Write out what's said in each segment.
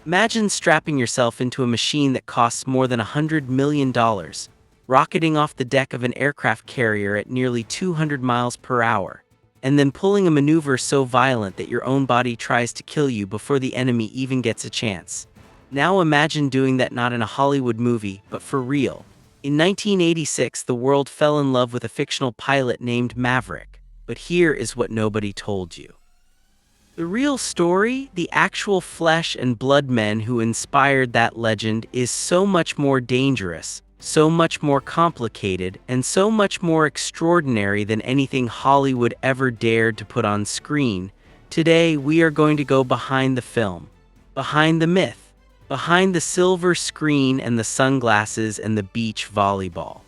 Imagine strapping yourself into a machine that costs more than $100 million, rocketing off the deck of an aircraft carrier at nearly 200 miles per hour, and then pulling a maneuver so violent that your own body tries to kill you before the enemy even gets a chance. Now imagine doing that not in a Hollywood movie, but for real. In 1986, the world fell in love with a fictional pilot named Maverick, but here is what nobody told you. The real story, the actual flesh and blood men who inspired that legend, is so much more dangerous, so much more complicated, and so much more extraordinary than anything Hollywood ever dared to put on screen. Today, we are going to go behind the film, behind the myth, behind the silver screen and the sunglasses and the beach volleyball.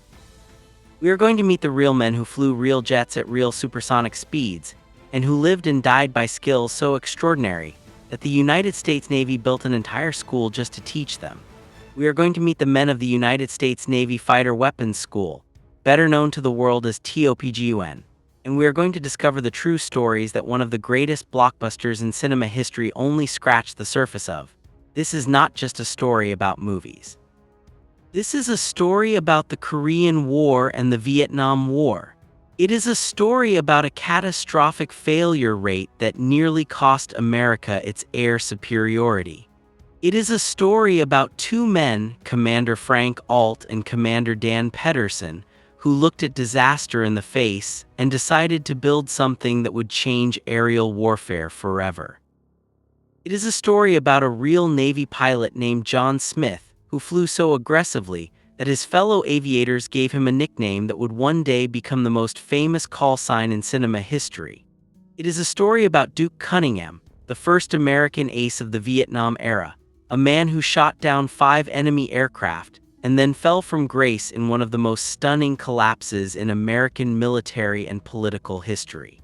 We are going to meet the real men who flew real jets at real supersonic speeds, and who lived and died by skills so extraordinary that the United States Navy built an entire school just to teach them. We are going to meet the men of the United States Navy Fighter Weapons School, better known to the world as TOPGUN, and we are going to discover the true stories that one of the greatest blockbusters in cinema history only scratched the surface of. This is not just a story about movies. This is a story about the Korean War and the Vietnam War. It is a story about a catastrophic failure rate that nearly cost America its air superiority. It is a story about two men, Commander Frank Alt and Commander Dan Pedersen, who looked at disaster in the face and decided to build something that would change aerial warfare forever. It is a story about a real Navy pilot named John Smith, who flew so aggressively that his fellow aviators gave him a nickname that would one day become the most famous call sign in cinema history. It is a story about Duke Cunningham, the first American ace of the Vietnam era, a man who shot down 5 enemy aircraft and then fell from grace in one of the most stunning collapses in American military and political history.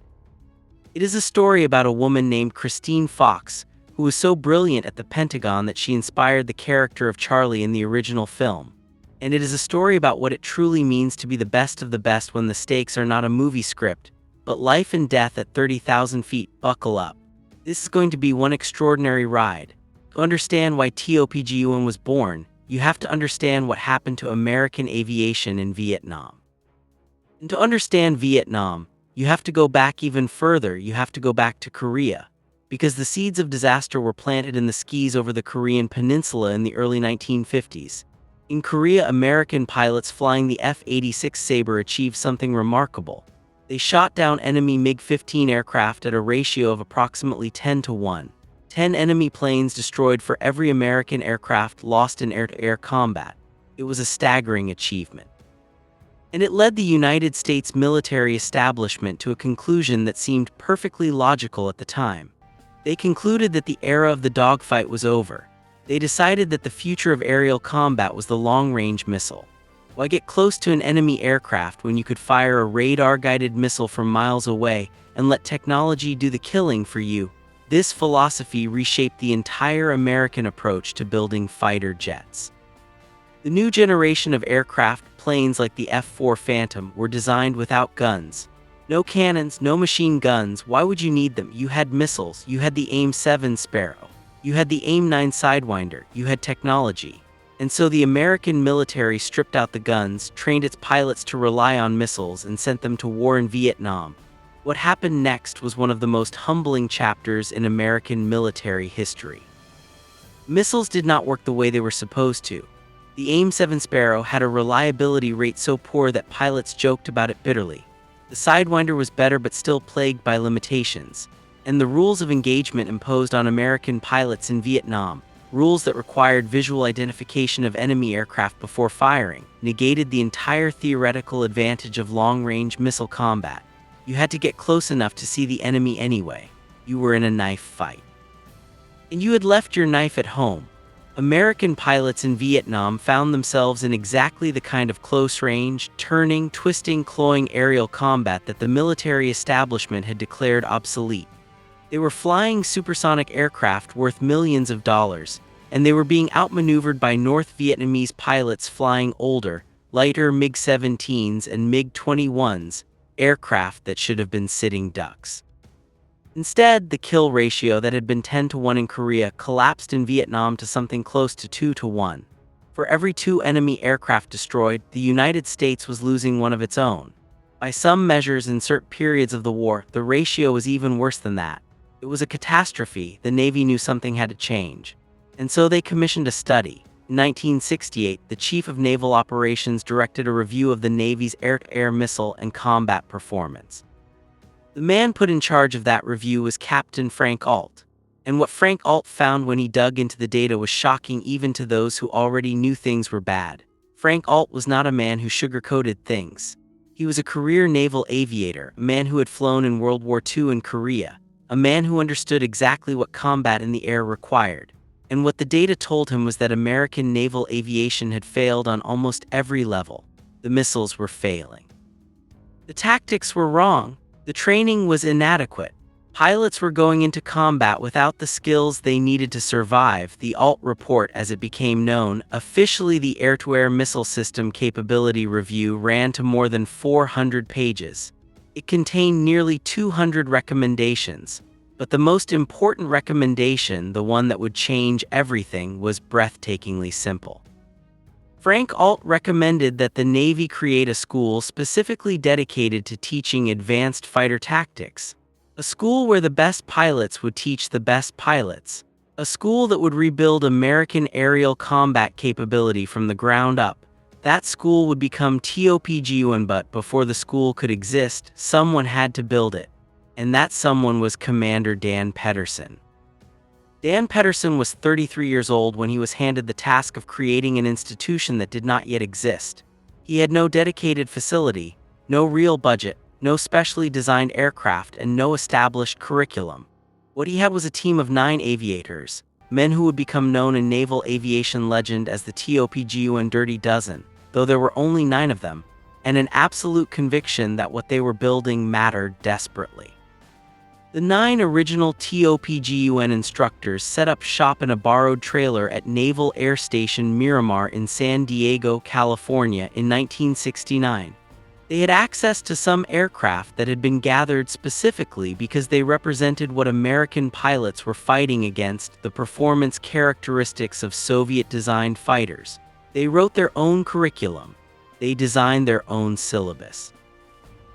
It is a story about a woman named Christine Fox, who was so brilliant at the Pentagon that she inspired the character of Charlie in the original film. And it is a story about what it truly means to be the best of the best when the stakes are not a movie script, but life and death at 30,000 feet. Buckle up. This is going to be one extraordinary ride. To understand why TOPGUN was born, you have to understand what happened to American aviation in Vietnam. And to understand Vietnam, you have to go back even further. You have to go back to Korea, because the seeds of disaster were planted in the skis over the Korean peninsula in the early 1950s. In Korea, American pilots flying the F-86 Sabre achieved something remarkable. They shot down enemy MiG-15 aircraft at a ratio of approximately 10-to-1. 10 enemy planes destroyed for every American aircraft lost in air-to-air combat. It was a staggering achievement. And it led the United States military establishment to a conclusion that seemed perfectly logical at the time. They concluded that the era of the dogfight was over. They decided that the future of aerial combat was the long-range missile. Why get close to an enemy aircraft when you could fire a radar-guided missile from miles away and let technology do the killing for you? This philosophy reshaped the entire American approach to building fighter jets. The new generation of aircraft, planes like the F-4 Phantom, were designed without guns. No cannons, no machine guns. Why would you need them? You had missiles. You had the AIM-7 Sparrow. You had the AIM-9 Sidewinder. You had technology. And so the American military stripped out the guns, trained its pilots to rely on missiles, and sent them to war in Vietnam. What happened next was one of the most humbling chapters in American military history. Missiles did not work the way they were supposed to. The AIM-7 Sparrow had a reliability rate so poor that pilots joked about it bitterly. The Sidewinder was better but still plagued by limitations. And the rules of engagement imposed on American pilots in Vietnam, rules that required visual identification of enemy aircraft before firing, negated the entire theoretical advantage of long-range missile combat. You had to get close enough to see the enemy anyway. You were in a knife fight. And you had left your knife at home. American pilots in Vietnam found themselves in exactly the kind of close-range, turning, twisting, clawing aerial combat that the military establishment had declared obsolete. They were flying supersonic aircraft worth millions of dollars, and they were being outmaneuvered by North Vietnamese pilots flying older, lighter MiG-17s and MiG-21s, aircraft that should have been sitting ducks. Instead, the kill ratio that had been 10 to 1 in Korea collapsed in Vietnam to something close to 2 to 1. For every 2 enemy aircraft destroyed, the United States was losing one of its own. By some measures in certain periods of the war, the ratio was even worse than that. It was a catastrophe. The Navy knew something had to change. And so they commissioned a study. In 1968, the Chief of Naval Operations directed a review of the Navy's air-to-air missile and combat performance. The man put in charge of that review was Captain Frank Ault. And what Frank Ault found when he dug into the data was shocking even to those who already knew things were bad. Frank Ault was not a man who sugarcoated things. He was a career naval aviator, a man who had flown in World War II in Korea, a man who understood exactly what combat in the air required. And what the data told him was that American naval aviation had failed on almost every level. The missiles were failing. The tactics were wrong. The training was inadequate. Pilots were going into combat without the skills they needed to survive. The Ault report, as it became known, officially the Air-to-Air Missile System Capability Review, ran to more than 400 pages. It contained nearly 200 recommendations, but the most important recommendation, the one that would change everything, was breathtakingly simple. Frank Ault recommended that the Navy create a school specifically dedicated to teaching advanced fighter tactics. A school where the best pilots would teach the best pilots. A school that would rebuild American aerial combat capability from the ground up. That school would become TOPGUN, but before the school could exist, someone had to build it. And that someone was Commander Dan Pedersen. Dan Pedersen was 33 years old when he was handed the task of creating an institution that did not yet exist. He had no dedicated facility, no real budget, no specially designed aircraft, and no established curriculum. What he had was a team of 9 aviators, men who would become known in naval aviation legend as the TOPGUN Dirty Dozen, though there were only 9 of them, and an absolute conviction that what they were building mattered desperately. The 9 original TOPGUN instructors set up shop in a borrowed trailer at Naval Air Station Miramar in San Diego, California in 1969. They had access to some aircraft that had been gathered specifically because they represented what American pilots were fighting against, the performance characteristics of Soviet-designed fighters. They wrote their own curriculum. They designed their own syllabus.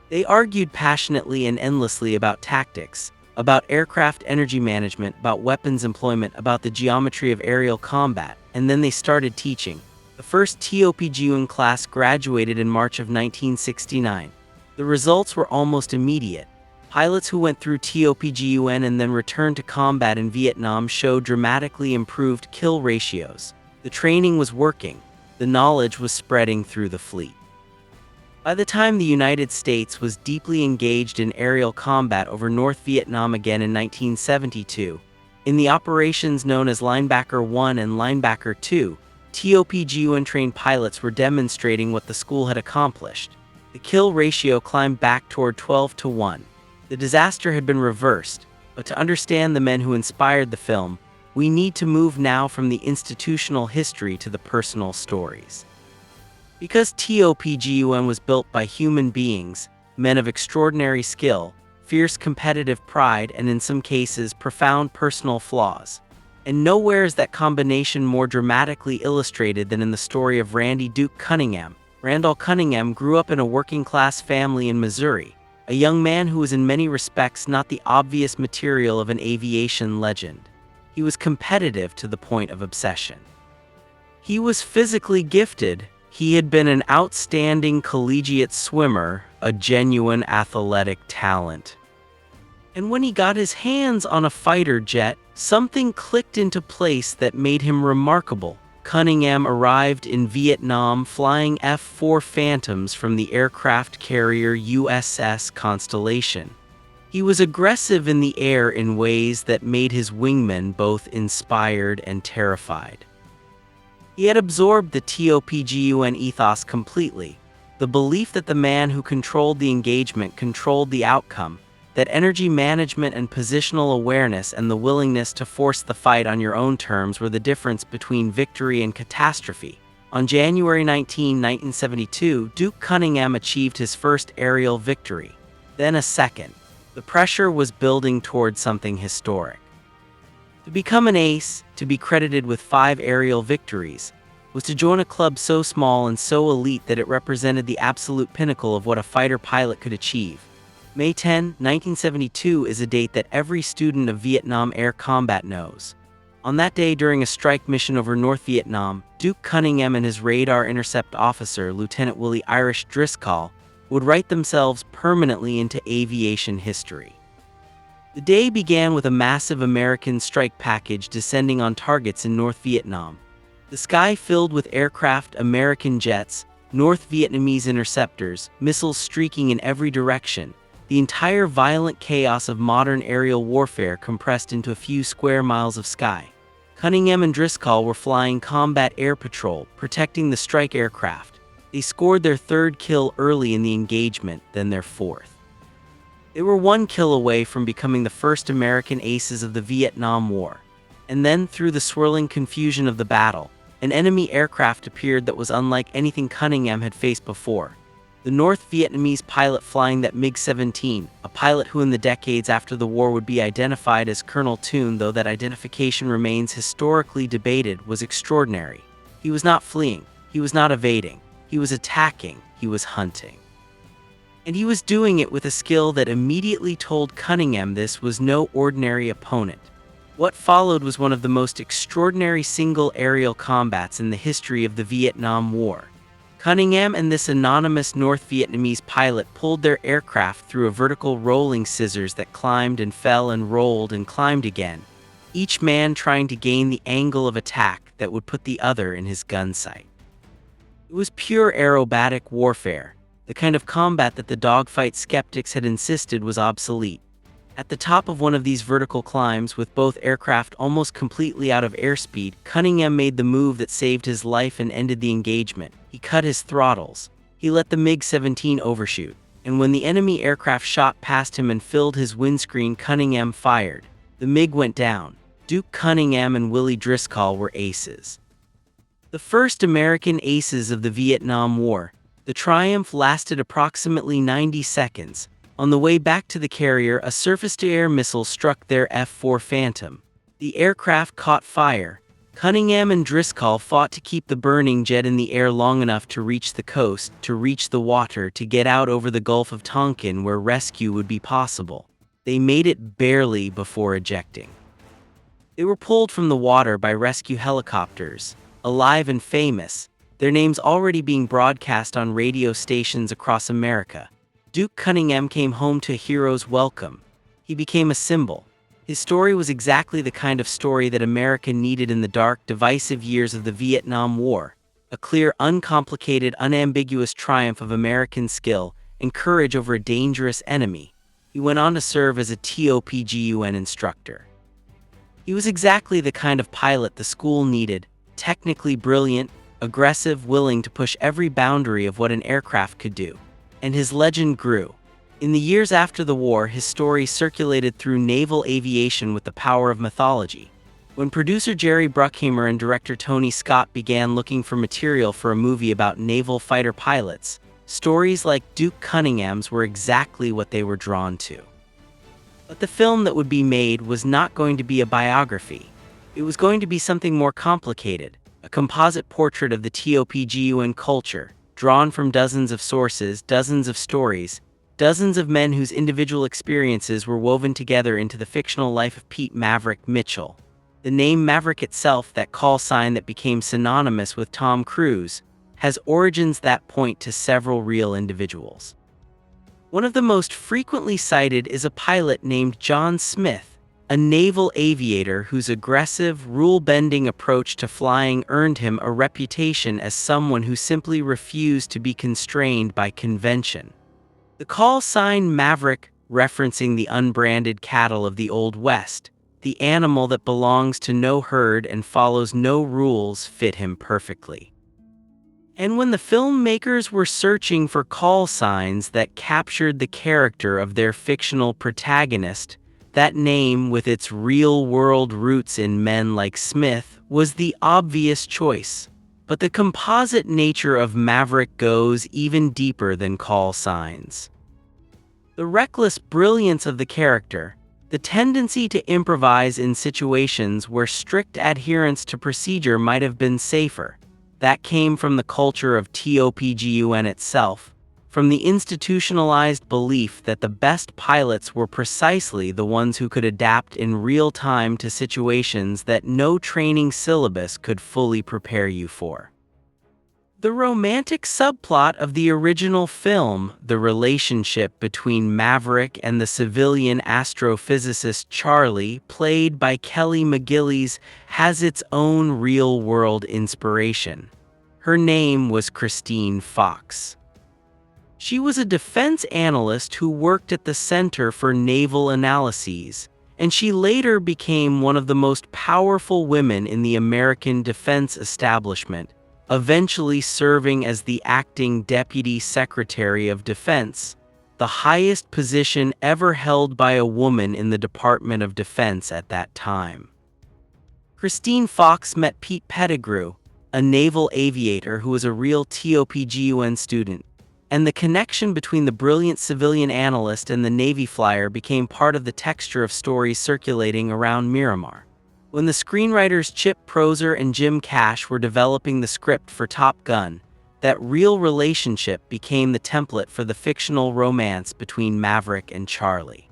They argued passionately and endlessly about tactics, about aircraft energy management, about weapons employment, about the geometry of aerial combat, and then they started teaching. The first TOPGUN class graduated in March of 1969. The results were almost immediate. Pilots who went through TOPGUN and then returned to combat in Vietnam showed dramatically improved kill ratios. The training was working. The knowledge was spreading through the fleet. By the time the United States was deeply engaged in aerial combat over North Vietnam again in 1972, in the operations known as Linebacker 1 and Linebacker 2, TOPGUN-trained pilots were demonstrating what the school had accomplished. The kill ratio climbed back toward 12 to 1. The disaster had been reversed, but to understand the men who inspired the film, we need to move now from the institutional history to the personal stories. Because TOPGUN was built by human beings, men of extraordinary skill, fierce competitive pride, and in some cases profound personal flaws. And nowhere is that combination more dramatically illustrated than in the story of Randy Duke Cunningham. Randall Cunningham grew up in a working-class family in Missouri, a young man who was in many respects not the obvious material of an aviation legend. He was competitive to the point of obsession. He was physically gifted. He had been an outstanding collegiate swimmer, a genuine athletic talent. And when he got his hands on a fighter jet, something clicked into place that made him remarkable. Cunningham arrived in Vietnam flying F-4 Phantoms from the aircraft carrier USS Constellation. He was aggressive in the air in ways that made his wingmen both inspired and terrified. He had absorbed the TOPGUN ethos completely, the belief that the man who controlled the engagement controlled the outcome, that energy management and positional awareness and the willingness to force the fight on your own terms were the difference between victory and catastrophe. On January 19, 1972, Duke Cunningham achieved his first aerial victory, then a second. The pressure was building towards something historic. To become an ace, to be credited with 5 aerial victories, was to join a club so small and so elite that it represented the absolute pinnacle of what a fighter pilot could achieve. May 10, 1972 is a date that every student of Vietnam Air Combat knows. On that day, during a strike mission over North Vietnam, Duke Cunningham and his radar intercept officer, Lieutenant Willie Irish Driscoll, would write themselves permanently into aviation history. The day began with a massive American strike package descending on targets in North Vietnam. The sky filled with aircraft, American jets, North Vietnamese interceptors, missiles streaking in every direction, the entire violent chaos of modern aerial warfare compressed into a few square miles of sky. Cunningham and Driscoll were flying combat air patrol, protecting the strike aircraft. They scored their 3rd kill early in the engagement, then their 4th. They were 1 kill away from becoming the first American aces of the Vietnam War. And then, through the swirling confusion of the battle, an enemy aircraft appeared that was unlike anything Cunningham had faced before. The North Vietnamese pilot flying that MiG-17, a pilot who in the decades after the war would be identified as Colonel Toon, though that identification remains historically debated, was extraordinary. He was not fleeing, he was not evading, he was attacking, he was hunting. And he was doing it with a skill that immediately told Cunningham this was no ordinary opponent. What followed was one of the most extraordinary single aerial combats in the history of the Vietnam War. Cunningham and this anonymous North Vietnamese pilot pulled their aircraft through a vertical rolling scissors that climbed and fell and rolled and climbed again, each man trying to gain the angle of attack that would put the other in his gun sight. It was pure aerobatic warfare, the kind of combat that the dogfight skeptics had insisted was obsolete. At the top of one of these vertical climbs, with both aircraft almost completely out of airspeed, Cunningham made the move that saved his life and ended the engagement. He cut his throttles. He let the MiG-17 overshoot, and when the enemy aircraft shot past him and filled his windscreen, Cunningham fired. The MiG went down. Duke Cunningham and Willie Driscoll were aces. The first American aces of the Vietnam War. The triumph lasted approximately 90 seconds. On the way back to the carrier, a surface-to-air missile struck their F-4 Phantom. The aircraft caught fire. Cunningham and Driscoll fought to keep the burning jet in the air long enough to reach the coast, to reach the water, to get out over the Gulf of Tonkin where rescue would be possible. They made it barely before ejecting. They were pulled from the water by rescue helicopters, alive and famous, their names already being broadcast on radio stations across America. Duke Cunningham came home to a hero's welcome. He became a symbol. His story was exactly the kind of story that America needed in the dark, divisive years of the Vietnam War. A clear, uncomplicated, unambiguous triumph of American skill and courage over a dangerous enemy. He went on to serve as a TOPGUN instructor. He was exactly the kind of pilot the school needed, technically brilliant, aggressive, willing to push every boundary of what an aircraft could do. And his legend grew. In the years after the war, his story circulated through naval aviation with the power of mythology. When producer Jerry Bruckheimer and director Tony Scott began looking for material for a movie about naval fighter pilots, stories like Duke Cunningham's were exactly what they were drawn to. But the film that would be made was not going to be a biography. It was going to be something more complicated, a composite portrait of the TOPGUN culture, drawn from dozens of sources, dozens of stories, dozens of men whose individual experiences were woven together into the fictional life of Pete Maverick Mitchell. The name Maverick itself, that call sign that became synonymous with Tom Cruise, has origins that point to several real individuals. One of the most frequently cited is a pilot named John Smith, a naval aviator whose aggressive, rule-bending approach to flying earned him a reputation as someone who simply refused to be constrained by convention. The call sign Maverick, referencing the unbranded cattle of the Old West, the animal that belongs to no herd and follows no rules, fit him perfectly. And when the filmmakers were searching for call signs that captured the character of their fictional protagonist, that name, with its real-world roots in men like Smith, was the obvious choice. But the composite nature of Maverick goes even deeper than call signs. The reckless brilliance of the character, the tendency to improvise in situations where strict adherence to procedure might have been safer, that came from the culture of TOPGUN itself, from the institutionalized belief that the best pilots were precisely the ones who could adapt in real time to situations that no training syllabus could fully prepare you for. The romantic subplot of the original film, the relationship between Maverick and the civilian astrophysicist Charlie, played by Kelly McGillis, has its own real-world inspiration. Her name was Christine Fox. She was a defense analyst who worked at the Center for Naval Analyses, and she later became one of the most powerful women in the American defense establishment, eventually serving as the acting Deputy Secretary of Defense, the highest position ever held by a woman in the Department of Defense at that time. Christine Fox met Pete Pettigrew, a naval aviator who was a real TOPGUN student, and the connection between the brilliant civilian analyst and the Navy flyer became part of the texture of stories circulating around Miramar. When the screenwriters Chip Proser and Jim Cash were developing the script for Top Gun, that real relationship became the template for the fictional romance between Maverick and Charlie.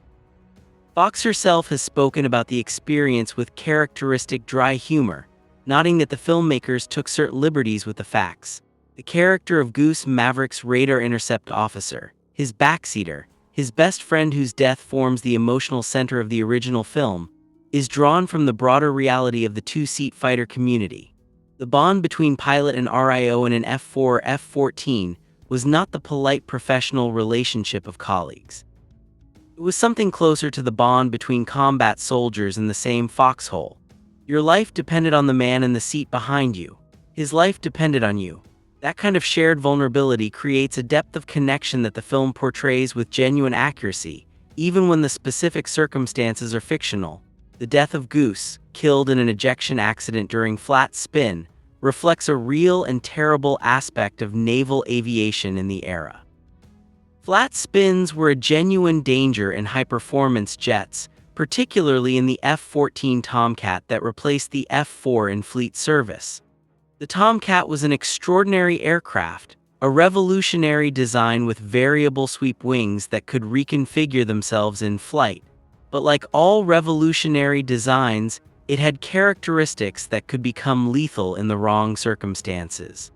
Fox herself has spoken about the experience with characteristic dry humor, noting that the filmmakers took certain liberties with the facts. The character of Goose, Maverick's radar intercept officer, his backseater, his best friend whose death forms the emotional center of the original film, is drawn from the broader reality of the two-seat fighter community. The bond between pilot and RIO in an F-4 or F-14 was not the polite professional relationship of colleagues. It was something closer to the bond between combat soldiers in the same foxhole. Your life depended on the man in the seat behind you. His life depended on you. That kind of shared vulnerability creates a depth of connection that the film portrays with genuine accuracy, even when the specific circumstances are fictional. The death of Goose, killed in an ejection accident during flat spin, reflects a real and terrible aspect of naval aviation in the era. Flat spins were a genuine danger in high-performance jets, particularly in the F-14 Tomcat that replaced the F-4 in fleet service. The Tomcat was an extraordinary aircraft, a revolutionary design with variable sweep wings that could reconfigure themselves in flight. But like all revolutionary designs, it had characteristics that could become lethal in the wrong circumstances.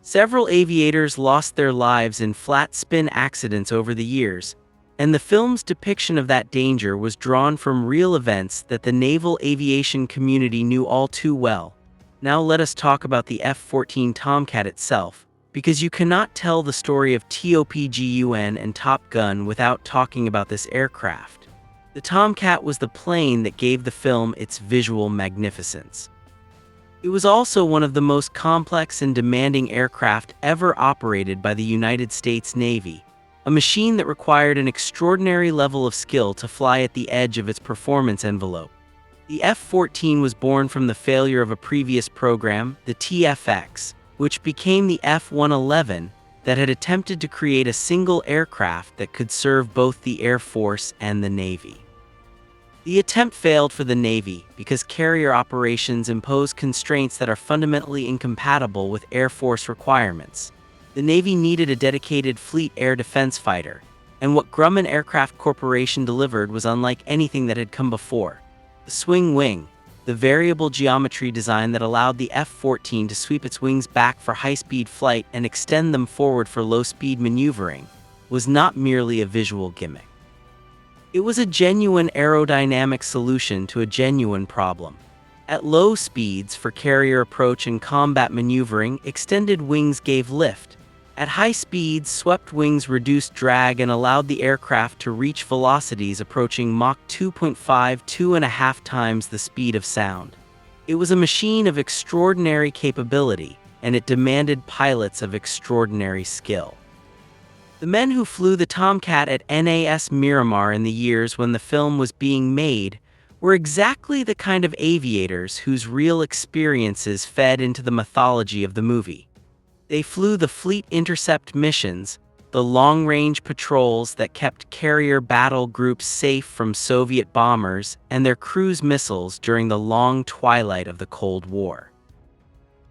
Several aviators lost their lives in flat spin accidents over the years, and the film's depiction of that danger was drawn from real events that the naval aviation community knew all too well. Now let us talk about the F-14 Tomcat itself, because you cannot tell the story of TOPGUN and Top Gun without talking about this aircraft. The Tomcat was the plane that gave the film its visual magnificence. It was also one of the most complex and demanding aircraft ever operated by the United States Navy, a machine that required an extraordinary level of skill to fly at the edge of its performance envelope. The F-14 was born from the failure of a previous program, the TFX, which became the F-111, that had attempted to create a single aircraft that could serve both the Air Force and the Navy. The attempt failed for the Navy because carrier operations impose constraints that are fundamentally incompatible with Air Force requirements. The Navy needed a dedicated fleet air defense fighter, and what Grumman Aircraft Corporation delivered was unlike anything that had come before. The swing wing, the variable geometry design that allowed the F-14 to sweep its wings back for high-speed flight and extend them forward for low-speed maneuvering, was not merely a visual gimmick. It was a genuine aerodynamic solution to a genuine problem. At low speeds for carrier approach and combat maneuvering, extended wings gave lift. At high speeds, swept wings reduced drag and allowed the aircraft to reach velocities approaching Mach 2.5, 2.5 times the speed of sound. It was a machine of extraordinary capability, and it demanded pilots of extraordinary skill. The men who flew the Tomcat at NAS Miramar in the years when the film was being made were exactly the kind of aviators whose real experiences fed into the mythology of the movie. They flew the fleet intercept missions, the long-range patrols that kept carrier battle groups safe from Soviet bombers and their cruise missiles during the long twilight of the Cold War.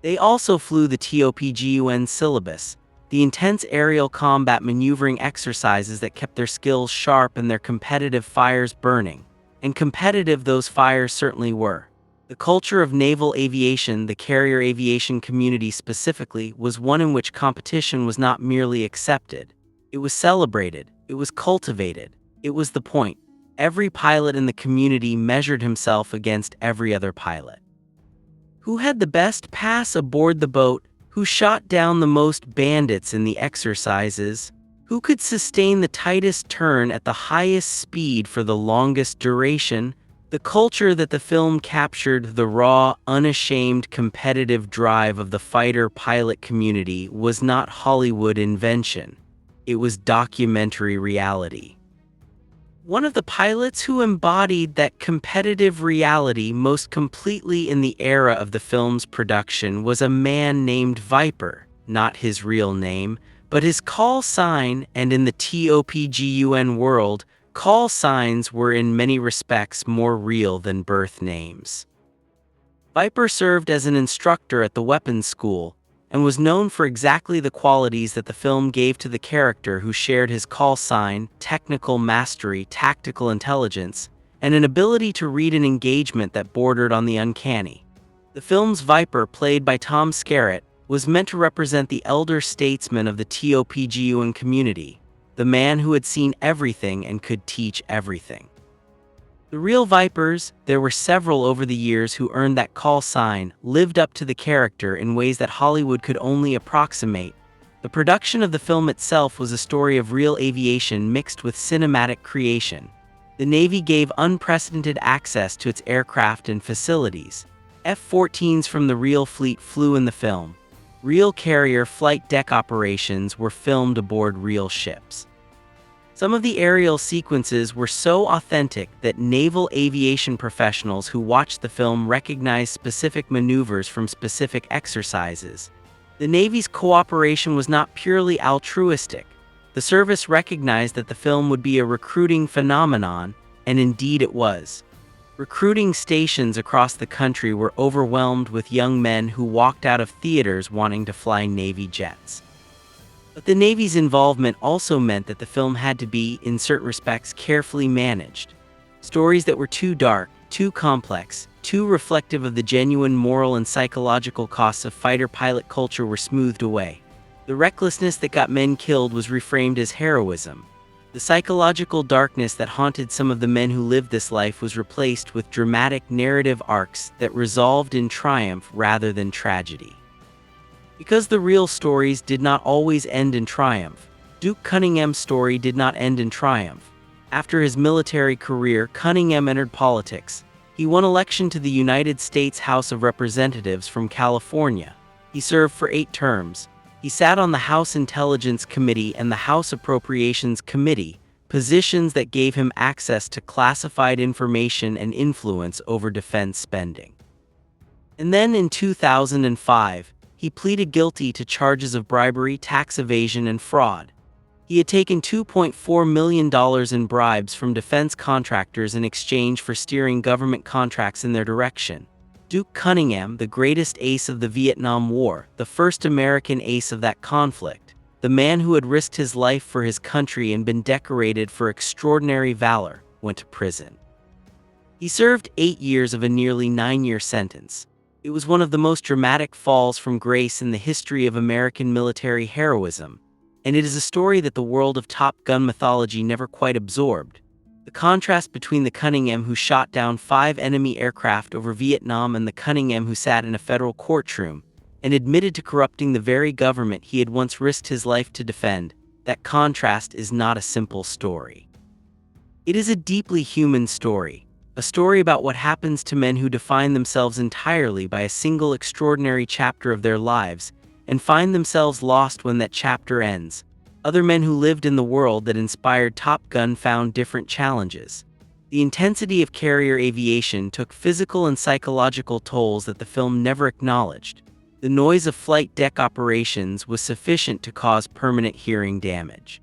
They also flew the TOPGUN syllabus, the intense aerial combat maneuvering exercises that kept their skills sharp and their competitive fires burning. And competitive those fires certainly were. The culture of naval aviation, the carrier aviation community specifically, was one in which competition was not merely accepted. It was celebrated, it was cultivated, it was the point. Every pilot in the community measured himself against every other pilot. Who had the best pass aboard the boat? Who shot down the most bandits in the exercises? Who could sustain the tightest turn at the highest speed for the longest duration? The culture that the film captured, the raw, unashamed competitive drive of the fighter-pilot community, was not Hollywood invention. It was documentary reality. One of the pilots who embodied that competitive reality most completely in the era of the film's production was a man named Viper, not his real name, but his call sign, and in the TOPGUN world, call signs were in many respects more real than birth names. Viper served as an instructor at the weapons school, and was known for exactly the qualities that the film gave to the character who shared his call sign: technical mastery, tactical intelligence, and an ability to read an engagement that bordered on the uncanny. The film's Viper, played by Tom Skerritt, was meant to represent the elder statesman of the TOPGUN community, the man who had seen everything and could teach everything. The real Vipers, there were several over the years who earned that call sign, lived up to the character in ways that Hollywood could only approximate. The production of the film itself was a story of real aviation mixed with cinematic creation. The Navy gave unprecedented access to its aircraft and facilities. F-14s from the real fleet flew in the film. Real carrier flight deck operations were filmed aboard real ships. Some of the aerial sequences were so authentic that naval aviation professionals who watched the film recognized specific maneuvers from specific exercises. The Navy's cooperation was not purely altruistic. The service recognized that the film would be a recruiting phenomenon, and indeed it was. Recruiting stations across the country were overwhelmed with young men who walked out of theaters wanting to fly Navy jets. But the Navy's involvement also meant that the film had to be, in certain respects, carefully managed. Stories that were too dark, too complex, too reflective of the genuine moral and psychological costs of fighter-pilot culture were smoothed away. The recklessness that got men killed was reframed as heroism. The psychological darkness that haunted some of the men who lived this life was replaced with dramatic narrative arcs that resolved in triumph rather than tragedy. Because the real stories did not always end in triumph, Duke Cunningham's story did not end in triumph. After his military career, Cunningham entered politics. He won election to the United States House of Representatives from California. He served for 8 terms. He sat on the House Intelligence Committee and the House Appropriations Committee, positions that gave him access to classified information and influence over defense spending. And then in 2005, he pleaded guilty to charges of bribery, tax evasion, and fraud. He had taken $2.4 million in bribes from defense contractors in exchange for steering government contracts in their direction. Duke Cunningham, the greatest ace of the Vietnam War, the first American ace of that conflict, the man who had risked his life for his country and been decorated for extraordinary valor, went to prison. He served 8 years of a nearly 9-year sentence. It was one of the most dramatic falls from grace in the history of American military heroism, and it is a story that the world of Top Gun mythology never quite absorbed. The contrast between the Cunningham who shot down 5 enemy aircraft over Vietnam and the Cunningham who sat in a federal courtroom and admitted to corrupting the very government he had once risked his life to defend, that contrast is not a simple story. It is a deeply human story, a story about what happens to men who define themselves entirely by a single extraordinary chapter of their lives and find themselves lost when that chapter ends. Other men who lived in the world that inspired Top Gun found different challenges. The intensity of carrier aviation took physical and psychological tolls that the film never acknowledged. The noise of flight deck operations was sufficient to cause permanent hearing damage.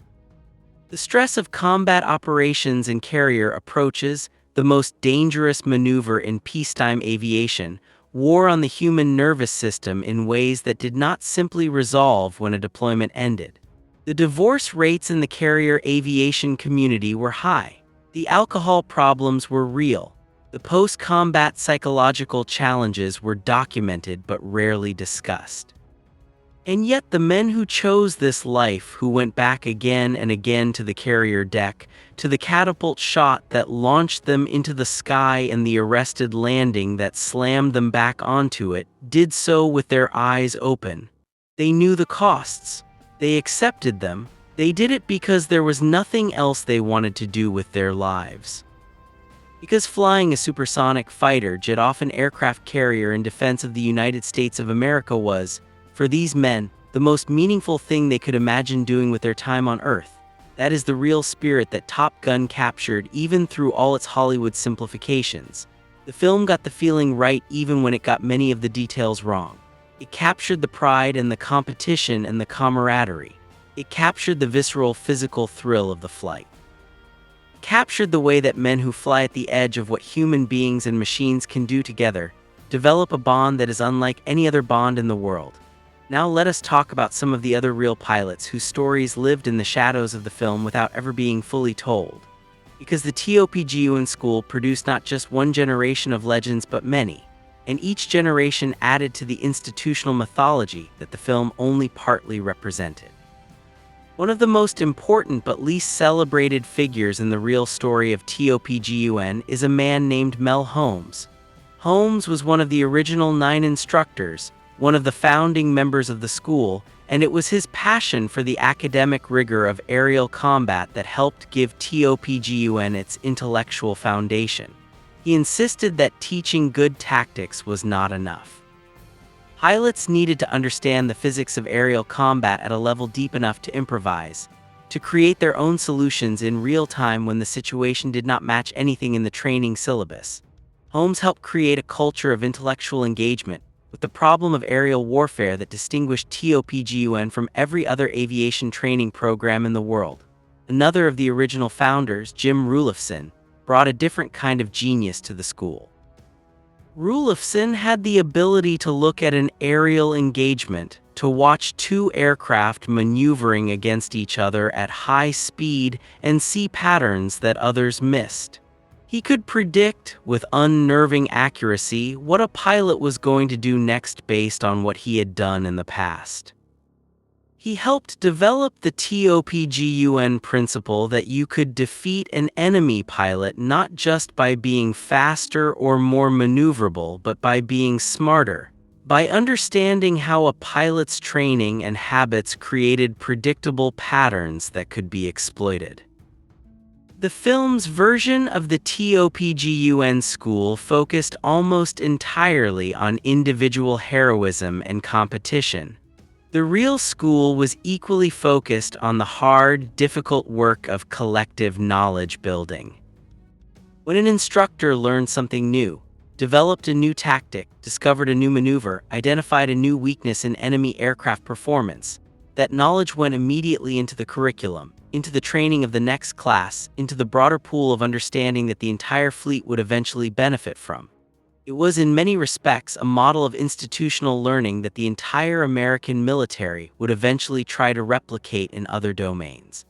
The stress of combat operations and carrier approaches, the most dangerous maneuver in peacetime aviation, wore on the human nervous system in ways that did not simply resolve when a deployment ended. The divorce rates in the carrier aviation community were high. The alcohol problems were real. The post-combat psychological challenges were documented but rarely discussed. And yet the men who chose this life, who went back again and again to the carrier deck, to the catapult shot that launched them into the sky and the arrested landing that slammed them back onto it, did so with their eyes open. They knew the costs. They accepted them. They did it because there was nothing else they wanted to do with their lives. Because flying a supersonic fighter jet off an aircraft carrier in defense of the United States of America was, for these men, the most meaningful thing they could imagine doing with their time on Earth. That is the real spirit that Top Gun captured even through all its Hollywood simplifications. The film got the feeling right even when it got many of the details wrong. It captured the pride and the competition and the camaraderie. It captured the visceral physical thrill of the flight. It captured the way that men who fly at the edge of what human beings and machines can do together develop a bond that is unlike any other bond in the world. Now let us talk about some of the other real pilots whose stories lived in the shadows of the film without ever being fully told. Because the TOPGUN school produced not just one generation of legends but many, and each generation added to the institutional mythology that the film only partly represented. One of the most important but least celebrated figures in the real story of TOPGUN is a man named Mel Holmes. Holmes was one of the original 9 instructors, one of the founding members of the school, and it was his passion for the academic rigor of aerial combat that helped give TOPGUN its intellectual foundation. He insisted that teaching good tactics was not enough. Pilots needed to understand the physics of aerial combat at a level deep enough to improvise, to create their own solutions in real time when the situation did not match anything in the training syllabus. Holmes helped create a culture of intellectual engagement with the problem of aerial warfare that distinguished TOPGUN from every other aviation training program in the world. Another of the original founders, Jim Rulifson, brought a different kind of genius to the school. Rulifson had the ability to look at an aerial engagement, to watch 2 aircraft maneuvering against each other at high speed and see patterns that others missed. He could predict, with unnerving accuracy, what a pilot was going to do next based on what he had done in the past. He helped develop the TOPGUN principle that you could defeat an enemy pilot not just by being faster or more maneuverable, but by being smarter, by understanding how a pilot's training and habits created predictable patterns that could be exploited. The film's version of the TOPGUN school focused almost entirely on individual heroism and competition. The real school was equally focused on the hard, difficult work of collective knowledge building. When an instructor learned something new, developed a new tactic, discovered a new maneuver, identified a new weakness in enemy aircraft performance, that knowledge went immediately into the curriculum, into the training of the next class, into the broader pool of understanding that the entire fleet would eventually benefit from. It was in many respects a model of institutional learning that the entire American military would eventually try to replicate in other domains.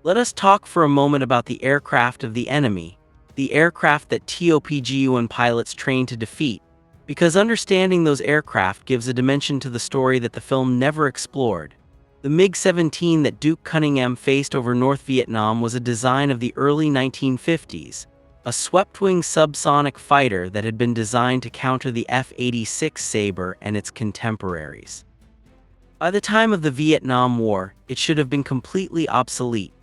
Let us talk for a moment about the aircraft of the enemy, the aircraft that TOPGUN pilots trained to defeat, because understanding those aircraft gives a dimension to the story that the film never explored. The MiG-17 that Duke Cunningham faced over North Vietnam was a design of the early 1950s, a swept-wing subsonic fighter that had been designed to counter the F-86 Sabre and its contemporaries. By the time of the Vietnam War, it should have been completely obsolete.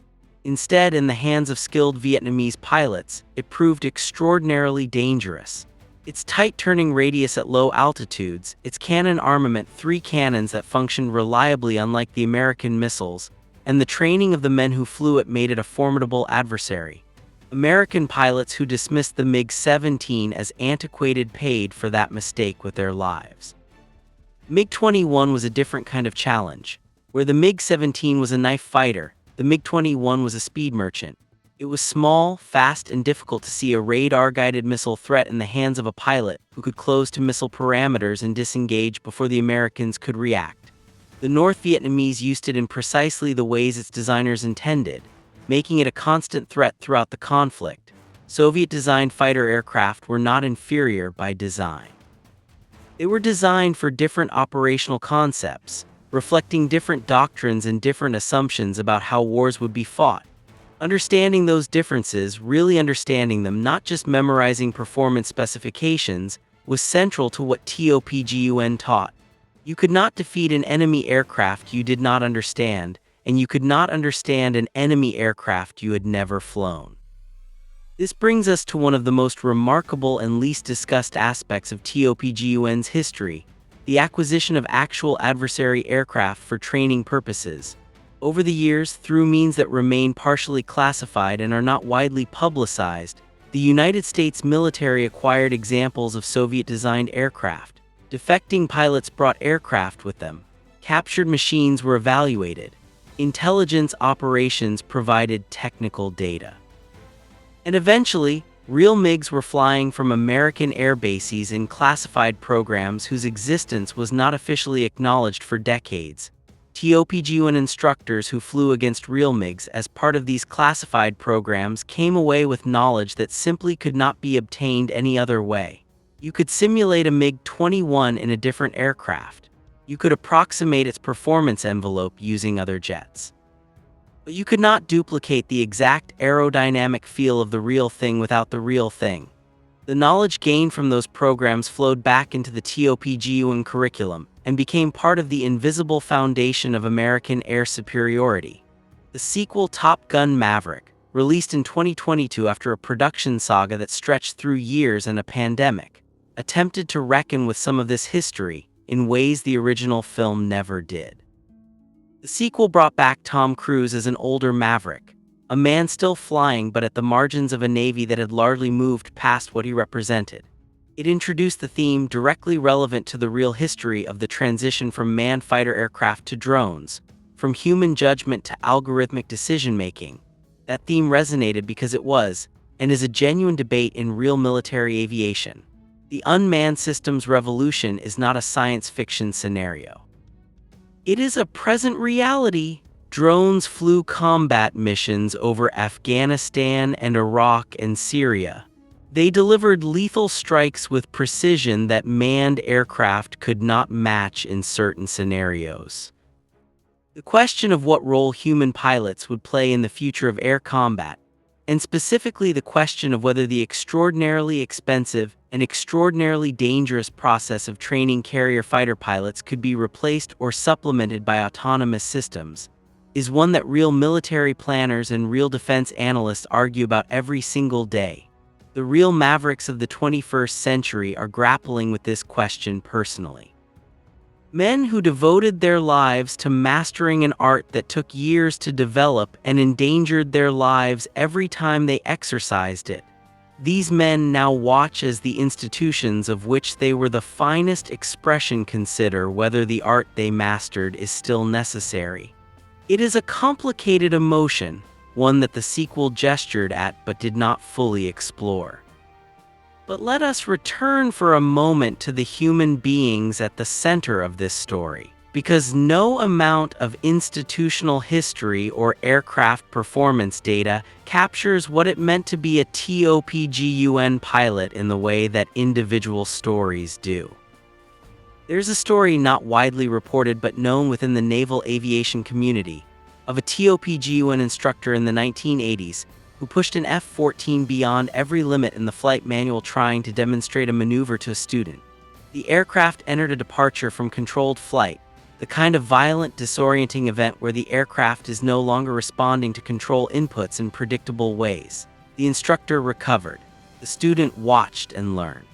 Instead, in the hands of skilled Vietnamese pilots, it proved extraordinarily dangerous. Its tight turning radius at low altitudes, its cannon armament, 3 cannons that functioned reliably unlike the American missiles, and the training of the men who flew it made it a formidable adversary. American pilots who dismissed the MiG-17 as antiquated paid for that mistake with their lives. MiG-21 was a different kind of challenge. Where the MiG-17 was a knife fighter, the MiG-21 was a speed merchant. It was small, fast, and difficult to see a radar-guided missile threat in the hands of a pilot who could close to missile parameters and disengage before the Americans could react. The North Vietnamese used it in precisely the ways its designers intended, making it a constant threat throughout the conflict. Soviet-designed fighter aircraft were not inferior by design. They were designed for different operational concepts, reflecting different doctrines and different assumptions about how wars would be fought. Understanding those differences, really understanding them, not just memorizing performance specifications, was central to what TOPGUN taught. You could not defeat an enemy aircraft you did not understand, and you could not understand an enemy aircraft you had never flown. This brings us to one of the most remarkable and least discussed aspects of TOPGUN's history, the acquisition of actual adversary aircraft for training purposes. Over the years, through means that remain partially classified and are not widely publicized, the United States military acquired examples of Soviet-designed aircraft. Defecting pilots brought aircraft with them. Captured machines were evaluated. Intelligence operations provided technical data. And eventually, real MiGs were flying from American air bases in classified programs whose existence was not officially acknowledged for decades. TOPGUN instructors who flew against real MiGs as part of these classified programs came away with knowledge that simply could not be obtained any other way. You could simulate a MiG-21 in a different aircraft. You could approximate its performance envelope using other jets. But you could not duplicate the exact aerodynamic feel of the real thing without the real thing. The knowledge gained from those programs flowed back into the TOPGUN curriculum and became part of the invisible foundation of American air superiority. The sequel Top Gun Maverick, released in 2022 after a production saga that stretched through years and a pandemic, attempted to reckon with some of this history in ways the original film never did. The sequel brought back Tom Cruise as an older Maverick, a man still flying but at the margins of a Navy that had largely moved past what he represented. It introduced the theme directly relevant to the real history of the transition from manned fighter aircraft to drones, from human judgment to algorithmic decision-making. That theme resonated because it was, and is a genuine debate in real military aviation. The unmanned systems revolution is not a science fiction scenario. It is a present reality. Drones flew combat missions over Afghanistan and Iraq and Syria. They delivered lethal strikes with precision that manned aircraft could not match in certain scenarios. The question of what role human pilots would play in the future of air combat, and specifically the question of whether the extraordinarily expensive and extraordinarily dangerous process of training carrier fighter pilots could be replaced or supplemented by autonomous systems, is one that real military planners and real defense analysts argue about every single day. The real mavericks of the 21st century are grappling with this question personally. Men who devoted their lives to mastering an art that took years to develop and endangered their lives every time they exercised it. These men now watch as the institutions of which they were the finest expression consider whether the art they mastered is still necessary. It is a complicated emotion, one that the sequel gestured at but did not fully explore. But let us return for a moment to the human beings at the center of this story, because no amount of institutional history or aircraft performance data captures what it meant to be a TOPGUN pilot in the way that individual stories do. There's a story not widely reported but known within the naval aviation community of a TOPGUN instructor in the 1980s who pushed an F-14 beyond every limit in the flight manual trying to demonstrate a maneuver to a student. The aircraft entered a departure from controlled flight, the kind of violent, disorienting event where the aircraft is no longer responding to control inputs in predictable ways. The instructor recovered. The student watched and learned.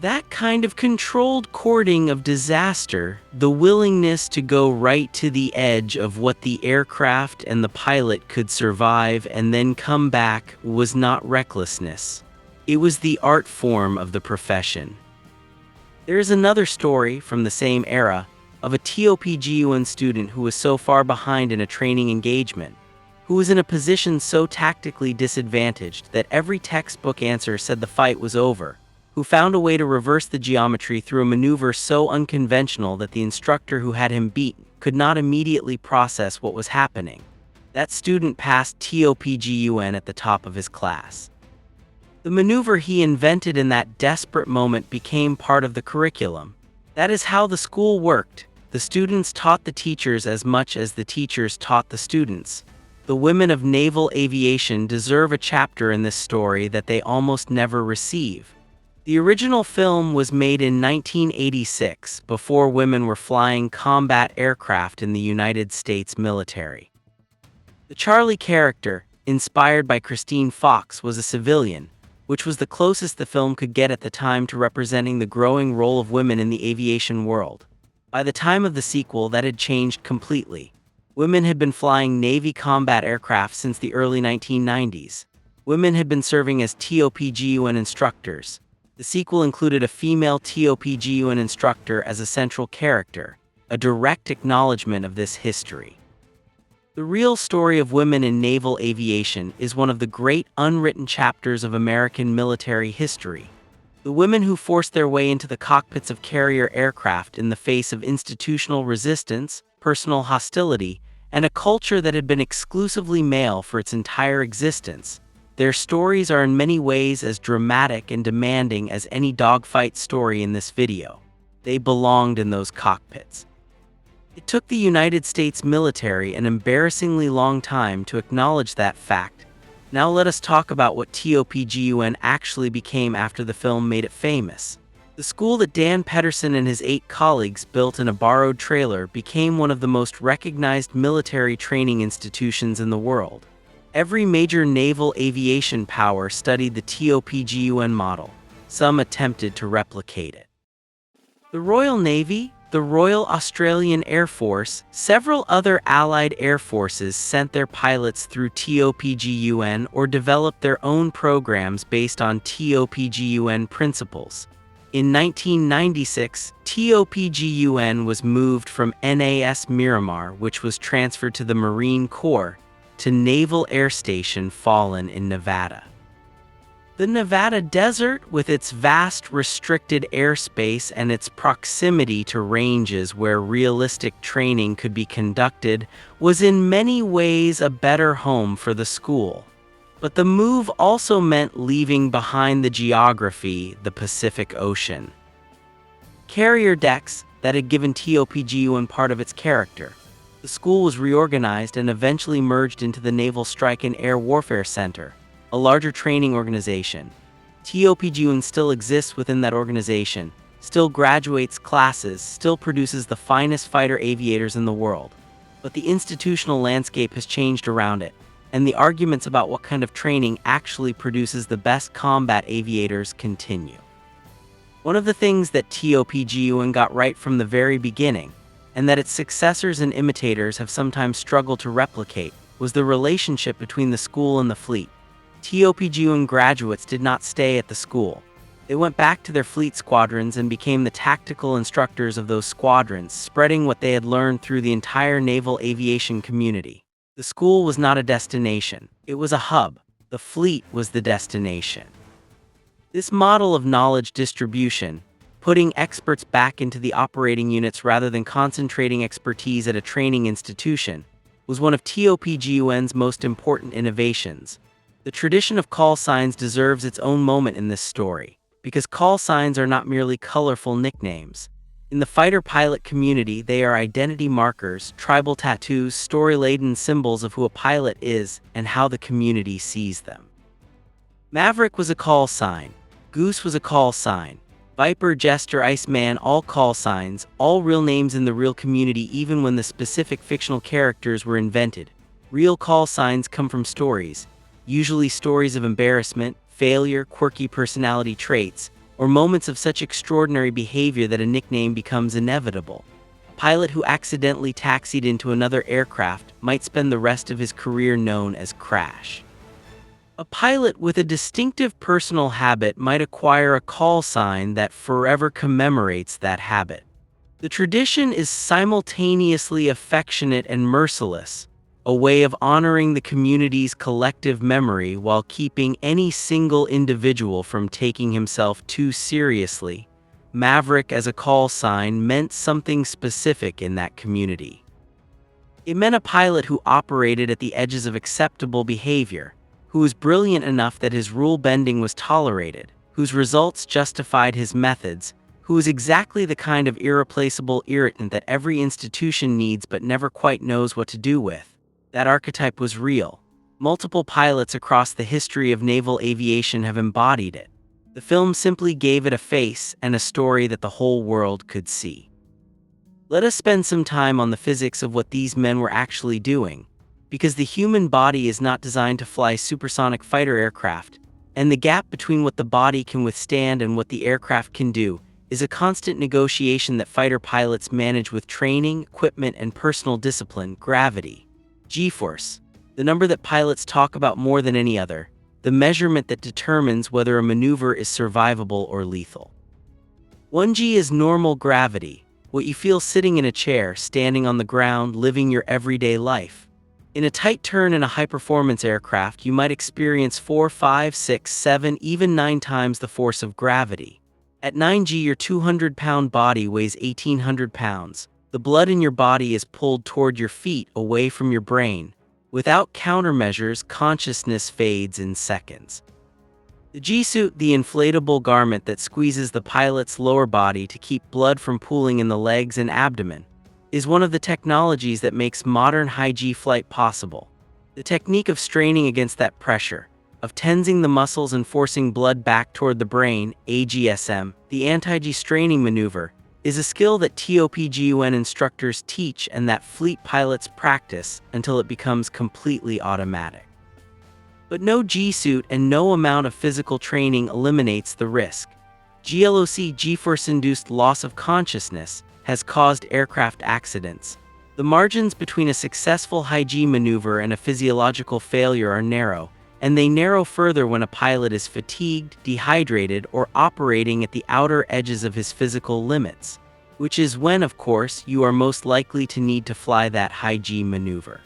That kind of controlled courting of disaster, the willingness to go right to the edge of what the aircraft and the pilot could survive and then come back, was not recklessness. It was the art form of the profession. There is another story from the same era of a TOPGUN student who was so far behind in a training engagement, who was in a position so tactically disadvantaged that every textbook answer said the fight was over, who found a way to reverse the geometry through a maneuver so unconventional that the instructor who had him beaten could not immediately process what was happening. That student passed TOPGUN at the top of his class. The maneuver he invented in that desperate moment became part of the curriculum. That is how the school worked. The students taught the teachers as much as the teachers taught the students. The women of naval aviation deserve a chapter in this story that they almost never receive. The original film was made in 1986, before women were flying combat aircraft in the United States military. The Charlie character, inspired by Christine Fox, was a civilian, which was the closest the film could get at the time to representing the growing role of women in the aviation world. By the time of the sequel, that had changed completely. Women had been flying Navy combat aircraft since the early 1990s. Women had been serving as TOPGUN instructors. The sequel included a female TOPGUN instructor as a central character, a direct acknowledgement of this history. The real story of women in naval aviation is one of the great unwritten chapters of American military history. The women who forced their way into the cockpits of carrier aircraft in the face of institutional resistance, personal hostility, and a culture that had been exclusively male for its entire existence. Their stories are in many ways as dramatic and demanding as any dogfight story in this video. They belonged in those cockpits. It took the United States military an embarrassingly long time to acknowledge that fact. Now let us talk about what TOPGUN actually became after the film made it famous. The school that Dan Pedersen and his 8 colleagues built in a borrowed trailer became one of the most recognized military training institutions in the world. Every major naval aviation power studied the TOPGUN model. Some attempted to replicate it. The Royal Navy, the Royal Australian Air Force, several other allied air forces sent their pilots through TOPGUN or developed their own programs based on TOPGUN principles. In 1996, TOPGUN was moved from NAS Miramar, which was transferred to the Marine Corps, to Naval Air Station Fallon in Nevada. The Nevada desert, with its vast restricted airspace and its proximity to ranges where realistic training could be conducted, was in many ways a better home for the school. But the move also meant leaving behind the geography, the Pacific Ocean. Carrier decks that had given TOPGUN part of its character. The school was reorganized and eventually merged into the Naval Strike and Air Warfare Center, a larger training organization. TOPGUN still exists within that organization, still graduates classes, still produces the finest fighter aviators in the world. But the institutional landscape has changed around it, and the arguments about what kind of training actually produces the best combat aviators continue. One of the things that TOPGUN got right from the very beginning, and that its successors and imitators have sometimes struggled to replicate, was the relationship between the school and the fleet. TOPGUN graduates did not stay at the school. They went back to their fleet squadrons and became the tactical instructors of those squadrons, spreading what they had learned through the entire naval aviation community. The school was not a destination, it was a hub. The fleet was the destination. This model of knowledge distribution, putting experts back into the operating units rather than concentrating expertise at a training institution, was one of TOPGUN's most important innovations. The tradition of call signs deserves its own moment in this story, because call signs are not merely colorful nicknames. In the fighter pilot community, they are identity markers, tribal tattoos, story-laden symbols of who a pilot is and how the community sees them. Maverick was a call sign. Goose was a call sign. Viper, Jester, Iceman, all call signs, all real names in the real community even when the specific fictional characters were invented. Real call signs come from stories, usually stories of embarrassment, failure, quirky personality traits, or moments of such extraordinary behavior that a nickname becomes inevitable. A pilot who accidentally taxied into another aircraft might spend the rest of his career known as Crash. A pilot with a distinctive personal habit might acquire a call sign that forever commemorates that habit. The tradition is simultaneously affectionate and merciless, a way of honoring the community's collective memory while keeping any single individual from taking himself too seriously. Maverick as a call sign meant something specific in that community. It meant a pilot who operated at the edges of acceptable behavior, who was brilliant enough that his rule bending was tolerated, whose results justified his methods, who was exactly the kind of irreplaceable irritant that every institution needs but never quite knows what to do with. That archetype was real. Multiple pilots across the history of naval aviation have embodied it. The film simply gave it a face and a story that the whole world could see. Let us spend some time on the physics of what these men were actually doing, because the human body is not designed to fly supersonic fighter aircraft, and the gap between what the body can withstand and what the aircraft can do is a constant negotiation that fighter pilots manage with training, equipment, and personal discipline. Gravity, G-force, the number that pilots talk about more than any other, the measurement that determines whether a maneuver is survivable or lethal. 1G is normal gravity, what you feel sitting in a chair, standing on the ground, living your everyday life. In a tight turn in a high-performance aircraft, you might experience 4, 5, 6, 7, even 9 times the force of gravity. At 9G, your 200-pound body weighs 1,800 pounds. The blood in your body is pulled toward your feet, away from your brain. Without countermeasures, consciousness fades in seconds. The G-suit, the inflatable garment that squeezes the pilot's lower body to keep blood from pooling in the legs and abdomen, is one of the technologies that makes modern high-G flight possible. The technique of straining against that pressure, of tensing the muscles and forcing blood back toward the brain, AGSM, the anti-G straining maneuver, is a skill that TOPGUN instructors teach and that fleet pilots practice until it becomes completely automatic. But no G-suit and no amount of physical training eliminates the risk. GLOC, G-force-induced loss of consciousness, has caused aircraft accidents. The margins between a successful high-G maneuver and a physiological failure are narrow, and they narrow further when a pilot is fatigued, dehydrated, or operating at the outer edges of his physical limits, which is when, of course, you are most likely to need to fly that high-G maneuver.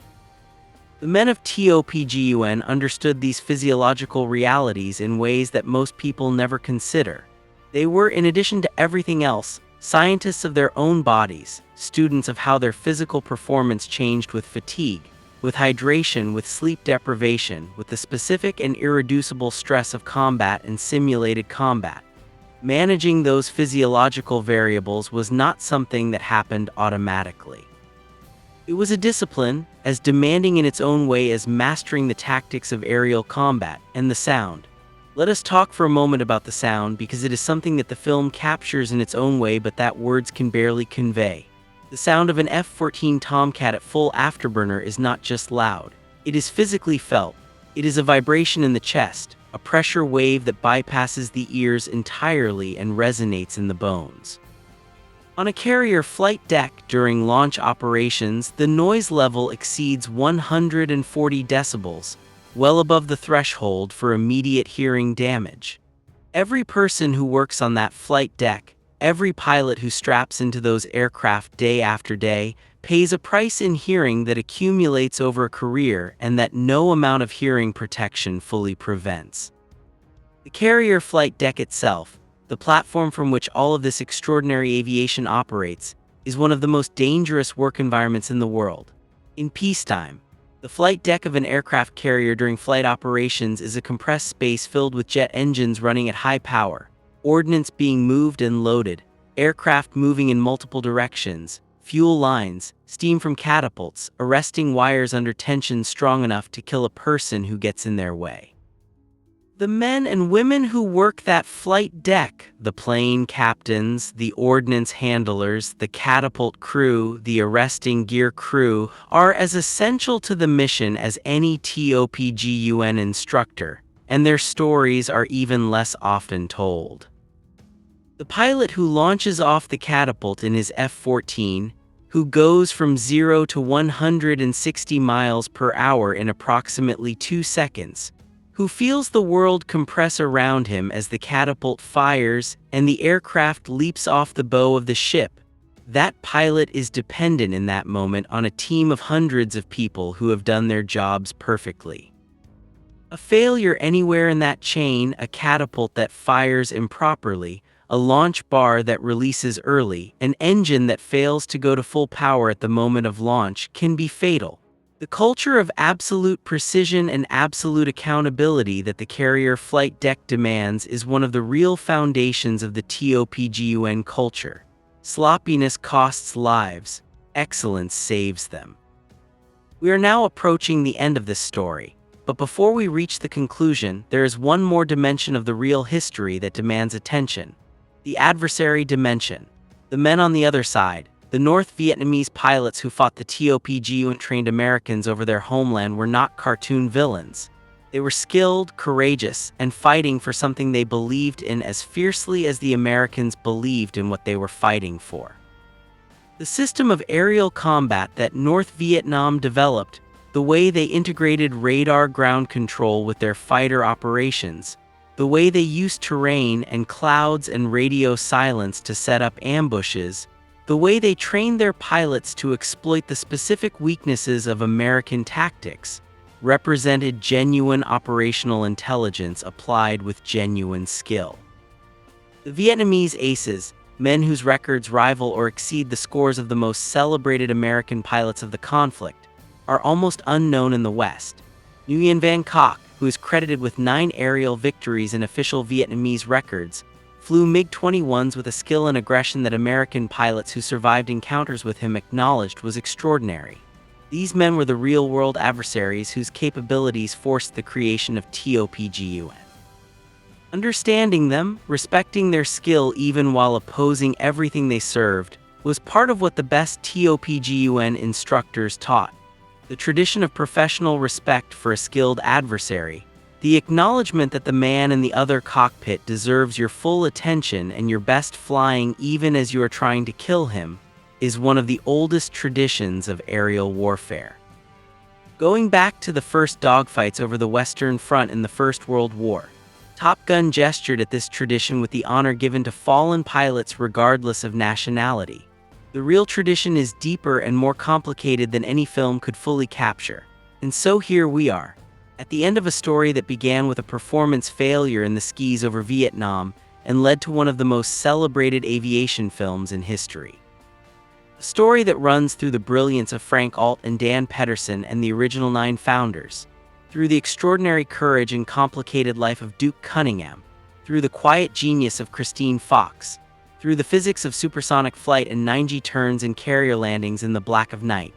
The men of TOPGUN understood these physiological realities in ways that most people never consider. They were, in addition to everything else, scientists of their own bodies, students of how their physical performance changed with fatigue, with hydration, with sleep deprivation, with the specific and irreducible stress of combat and simulated combat. Managing those physiological variables was not something that happened automatically. It was a discipline, as demanding in its own way as mastering the tactics of aerial combat and the sound. Let us talk for a moment about the sound, because it is something that the film captures in its own way but that words can barely convey. The sound of an F-14 Tomcat at full afterburner is not just loud. It is physically felt. It is a vibration in the chest, a pressure wave that bypasses the ears entirely and resonates in the bones. On a carrier flight deck during launch operations, the noise level exceeds 140 decibels, well above the threshold for immediate hearing damage. Every person who works on that flight deck, every pilot who straps into those aircraft day after day, pays a price in hearing that accumulates over a career and that no amount of hearing protection fully prevents. The carrier flight deck itself, the platform from which all of this extraordinary aviation operates, is one of the most dangerous work environments in the world. In peacetime, the flight deck of an aircraft carrier during flight operations is a compressed space filled with jet engines running at high power, ordnance being moved and loaded, aircraft moving in multiple directions, fuel lines, steam from catapults, arresting wires under tension strong enough to kill a person who gets in their way. The men and women who work that flight deck, the plane captains, the ordnance handlers, the catapult crew, the arresting gear crew, are as essential to the mission as any TOPGUN instructor, and their stories are even less often told. The pilot who launches off the catapult in his F-14, who goes from 0 to 160 miles per hour in approximately 2 seconds, who feels the world compress around him as the catapult fires and the aircraft leaps off the bow of the ship. That pilot is dependent in that moment on a team of hundreds of people who have done their jobs perfectly. A failure anywhere in that chain, a catapult that fires improperly, a launch bar that releases early, an engine that fails to go to full power at the moment of launch, can be fatal. The culture of absolute precision and absolute accountability that the carrier flight deck demands is one of the real foundations of the TOPGUN culture. Sloppiness costs lives, excellence saves them. We are now approaching the end of this story, but before we reach the conclusion, there is one more dimension of the real history that demands attention. The adversary dimension. The men on the other side, the North Vietnamese pilots who fought the TOPGUN-trained Americans over their homeland, were not cartoon villains. They were skilled, courageous, and fighting for something they believed in as fiercely as the Americans believed in what they were fighting for. The system of aerial combat that North Vietnam developed, the way they integrated radar ground control with their fighter operations, the way they used terrain and clouds and radio silence to set up ambushes, the way they trained their pilots to exploit the specific weaknesses of American tactics, represented genuine operational intelligence applied with genuine skill. The Vietnamese aces, men whose records rival or exceed the scores of the most celebrated American pilots of the conflict, are almost unknown in the West. Nguyen Van Cock, who is credited with 9 aerial victories in official Vietnamese records, flew MiG-21s with a skill and aggression that American pilots who survived encounters with him acknowledged was extraordinary. These men were the real-world adversaries whose capabilities forced the creation of TOPGUN. Understanding them, respecting their skill even while opposing everything they served, was part of what the best TOPGUN instructors taught. The tradition of professional respect for a skilled adversary, the acknowledgement that the man in the other cockpit deserves your full attention and your best flying even as you are trying to kill him, is one of the oldest traditions of aerial warfare. Going back to the first dogfights over the Western Front in the First World War, Top Gun gestured at this tradition with the honor given to fallen pilots regardless of nationality. The real tradition is deeper and more complicated than any film could fully capture. And so here we are, at the end of a story that began with a performance failure in the skis over Vietnam and led to one of the most celebrated aviation films in history. A story that runs through the brilliance of Frank Alt and Dan Pedersen and the original 9 founders, through the extraordinary courage and complicated life of Duke Cunningham, through the quiet genius of Christine Fox, through the physics of supersonic flight and 9G turns and carrier landings in the black of night,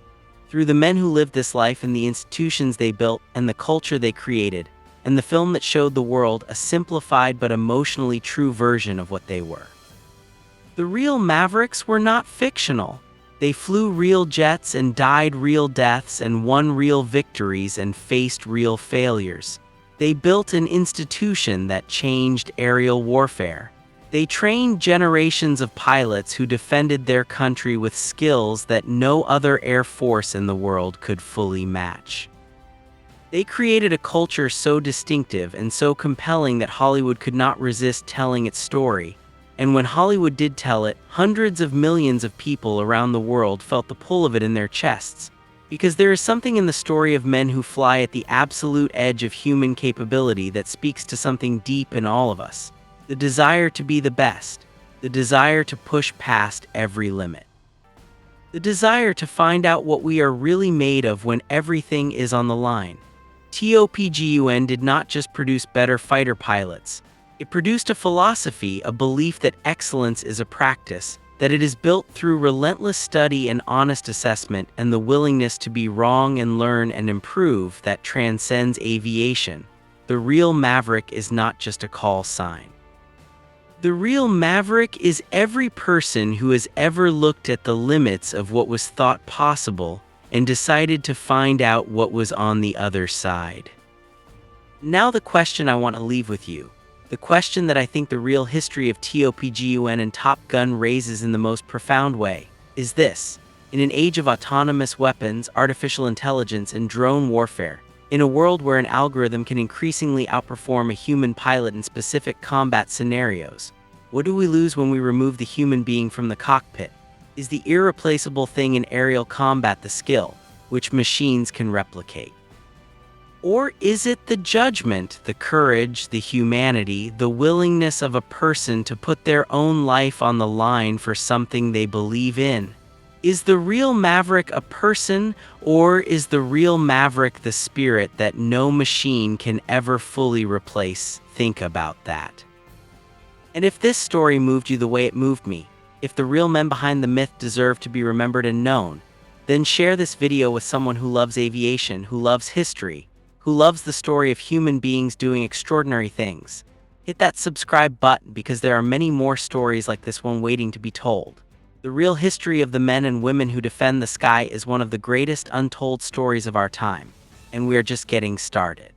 through the men who lived this life and the institutions they built and the culture they created, and the film that showed the world a simplified but emotionally true version of what they were. The real Mavericks were not fictional. They flew real jets and died real deaths and won real victories and faced real failures. They built an institution that changed aerial warfare. They trained generations of pilots who defended their country with skills that no other air force in the world could fully match. They created a culture so distinctive and so compelling that Hollywood could not resist telling its story. And when Hollywood did tell it, hundreds of millions of people around the world felt the pull of it in their chests. Because there is something in the story of men who fly at the absolute edge of human capability that speaks to something deep in all of us. The desire to be the best. The desire to push past every limit. The desire to find out what we are really made of when everything is on the line. TOPGUN did not just produce better fighter pilots. It produced a philosophy, a belief that excellence is a practice, that it is built through relentless study and honest assessment and the willingness to be wrong and learn and improve that transcends aviation. The real Maverick is not just a call sign. The real Maverick is every person who has ever looked at the limits of what was thought possible and decided to find out what was on the other side. Now the question I want to leave with you, the question that I think the real history of TOPGUN and Top Gun raises in the most profound way, is this. In an age of autonomous weapons, artificial intelligence, and drone warfare, In a world where an algorithm can increasingly outperform a human pilot in specific combat scenarios, what do we lose when we remove the human being from the cockpit? Is the irreplaceable thing in aerial combat the skill, which machines can replicate? Or is it the judgment, the courage, the humanity, the willingness of a person to put their own life on the line for something they believe in? Is the real Maverick a person, or is the real Maverick the spirit that no machine can ever fully replace? Think about that. And if this story moved you the way it moved me, if the real men behind the myth deserve to be remembered and known, then share this video with someone who loves aviation, who loves history, who loves the story of human beings doing extraordinary things. Hit that subscribe button because there are many more stories like this one waiting to be told. The real history of the men and women who defend the sky is one of the greatest untold stories of our time, and we are just getting started.